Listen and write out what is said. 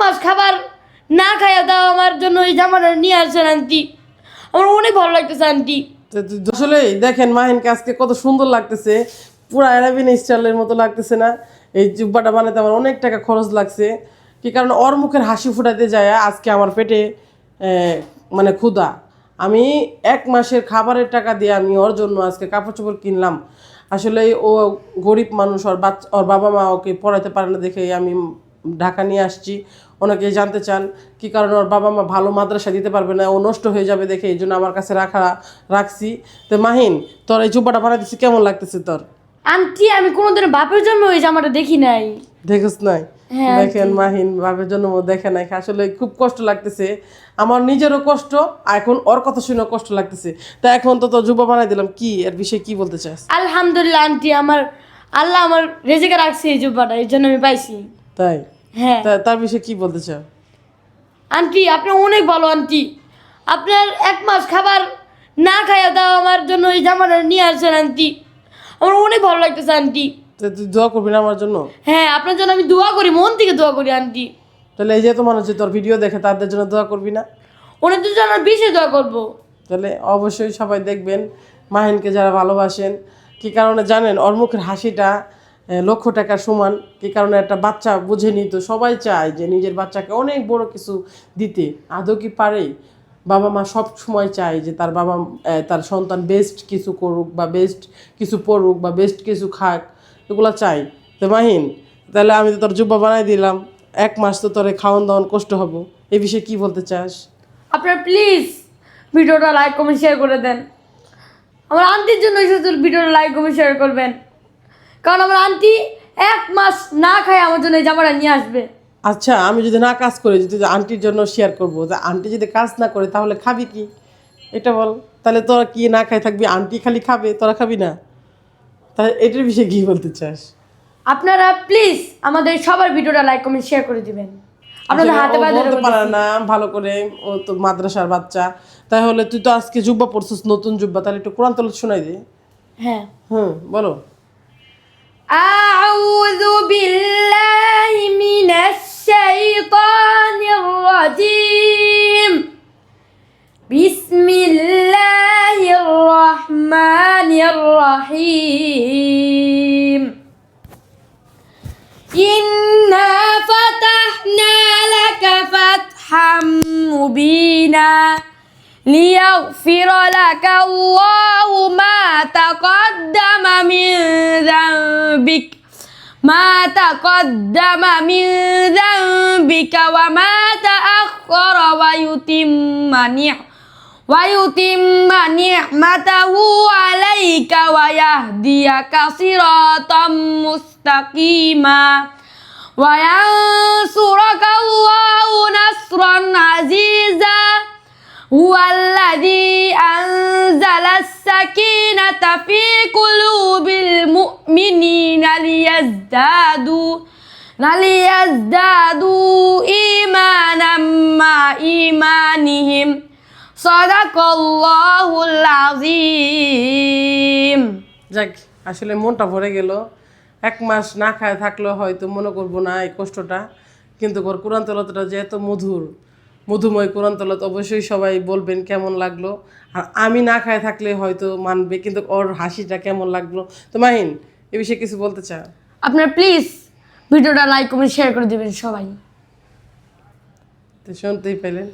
মাস খাবার না খাইয়া দাও আমার জন্য এই জামাটা নিয়ে আসছেন আন্টি। আমার অনেক ভালো লাগতেছে আন্টি। আসলে দেখেন মাহিনকে আজকে কত সুন্দর লাগতেছে, পুরো অ্যারাবিয়ান স্টাইলের মতো লাগতেছে না? এই জুব্বাটা বানাতে আমার অনেক টাকা খরচ লাগছে। কি কারণে ওর মুখের হাসি ফুটাতে যায় আজকে আমার পেটে মানে ক্ষুধা। আমি 1 মাসের খাবারের টাকা দিয়ে আমি ওর জন্য আজকে কাপড় চোপড় কিনলাম। আসলে ও গরিব মানুষ, ওর বাবা মা ওকে পড়াতে পারে না দেখে আমি ঢাকা নিয়ে আসছি। অনেকেই জানতে চান কি কারণে ওর বাবা মা ভালো মাদ্রাসা দিতে পারবে না, ও নষ্ট হয়ে যাবে দেখে এই জন্য আমার কাছে রাখছি। তো মাহিন, তোর এই জুব্বাটা বানাই দিচ্ছি, কেমন লাগতেছে তোর? আন্টি আমি কোনোদিন বাপের জন্য ওই জামাটা দেখি নাই। দেখিস নাই? হ্যাঁ, দেখেন মাহিন বাপের জন্য দেখে নাই, আসলে খুব কষ্ট লাগতেছে। আমার নিজেরও কষ্ট, এখন ওর কথা শুনে কষ্ট লাগতেছে। তা এখন তো তোর জুব্বা বানাই দিলাম, কি এর বিষয়ে কি বলতে চাস? আলহামদুলিল্লাহ আন্টি, আল্লাহ আমার রেজেকে রাখছে এই জুব্বাটা, এর জন্য আমি পাইছি। তাই? হ্যাঁ তার বিষয়ে কি বলতে চাও? আন্টি আপনি অনেক ভালো আন্টি। আপনার 1 মাস খাবার না খাইয়া দাও আমার জন্য এই জামাটা নিয়ে আসছেন আন্টি। আমার অনেক ভালো লাগতেছে আন্টি। তুই দোয়া করবি না আমার জন্য? হ্যাঁ আপনার জন্য আমি দোয়া করি, মন থেকে দোয়া করি আন্টি। তাহলে এই যে তো মানুষ যে তোর ভিডিও দেখে তাদের জন্য দোয়া করবি না? ওনাদের জন্য বিশেষ দোয়া করবো। তাহলে অবশ্যই সবাই দেখবেন, মাহিনকে যারা ভালোবাসেন। কি কারণে জানেন? ওর মুখের হাসিটা লক্ষ টাকার সমান। কি কারণে একটা বাচ্চা বুঝেনি তো, সবাই চায় যে নিজের বাচ্চাকে অনেক বড় কিছু দিতে, আদৌ কি পারে? বাবা মা সব সময় চায় যে তার সন্তান বেস্ট কিছু করুক, বা বেস্ট কিছু পড়ুক, বা বেস্ট কিছু খাক, এগুলো চাই। তো মাহিন, তাহলে আমি তো তোর জুব্বা বানাই দিলাম, 1 মাস তো তোরে খাওয়ান দাওয়ান কষ্ট হবো, এই বিষয়ে কি বলতে চাস? আপনারা প্লিজ ভিডিওটা লাইক কমেন্ট শেয়ার করে দেন। আমার আন্টির জন্য শুধু ভিডিওটা লাইক কমেন্ট শেয়ার করবেন, কারণ আমার আন্টি 1 মাস না খায় আমার জন্য এই জামাটা নিয়ে আসবে। আচ্ছা, আমি যদি না কাজ করি, যদি আন্টির জন্য শেয়ার করবো, যে আন্টি যদি কাজ না করে তাহলে খাবি কি? এটা বল। তাহলে তোরা কি না খাই থাকবি? আন্টি খালি খাবে, তোরা খাবি না? তাহলে এটার বিষয়ে কি বলতে চাস? আপনারা প্লিজ আমাদের সবার ভিডিওটা লাইক কমেন্ট শেয়ার করে দিবেন। আপনাদের আসলে হাতে ও পায়ে ধরে বলতে পারে বলতেছি। না ভালো করে, ও তো মাদ্রাসার বাচ্চা। তাহলে তুই তো আজকে জুব্বা পড়ছিস, নতুন জুব্বা, তাহলে একটু কোরআন তেলাওয়াত শোনাই দে। হ্যাঁ। বলো। আউযু বিল্লাহি মিনাশ শাইতানির রাজিম। বিসমিল্লাহির রহমানির রহিম। ইন্না ফাতাহনা লাকা ফাতহাম মুবিনা লিয়াগফিরা লাকা আল্লাহু মা তাকাদ্দামা মিন যামবিকা ওয়া মা তাআখখারা ওয়া ইউতিম্মা নি'মাতাহু আলাইকা ওয়া ইয়াহদিয়াকা সিরাতাম মুস্তাকিমা ওয়া ইয়ানসুরাকা আল্লাহু নাসরান আজিজা হুয়াল্লাযী আনজালাস সাকিনাতা ফী কুলুবিল মুমিনিনা লিয়াজদাদু ঈমানাম মা ঈমানিহিম সাদাকাল্লাহুল আযীম। যাক, আসলে মনটা ভরে গেল। 1 মাস না খায় থাকলেও হয়তো মনে করবো না এই কষ্টটা, কিন্তু ওর কোরআন তেলাওয়াতটা যে এত মধুময় কোরআন তেলাওয়াত, অবশ্যই সবাই বলবেন কেমন লাগলো। আর আমি না খায় থাকলে হয়তো মানবে, কিন্তু ওর হাসিটা কেমন লাগলো। তো মাহিন, এ বিষয়ে কিছু বলতে চাও? আপনারা প্লিজ ভিডিওটা লাইক কমেন্ট শেয়ার করে দিবেন সবাই। তো শুনতেই পেলেন।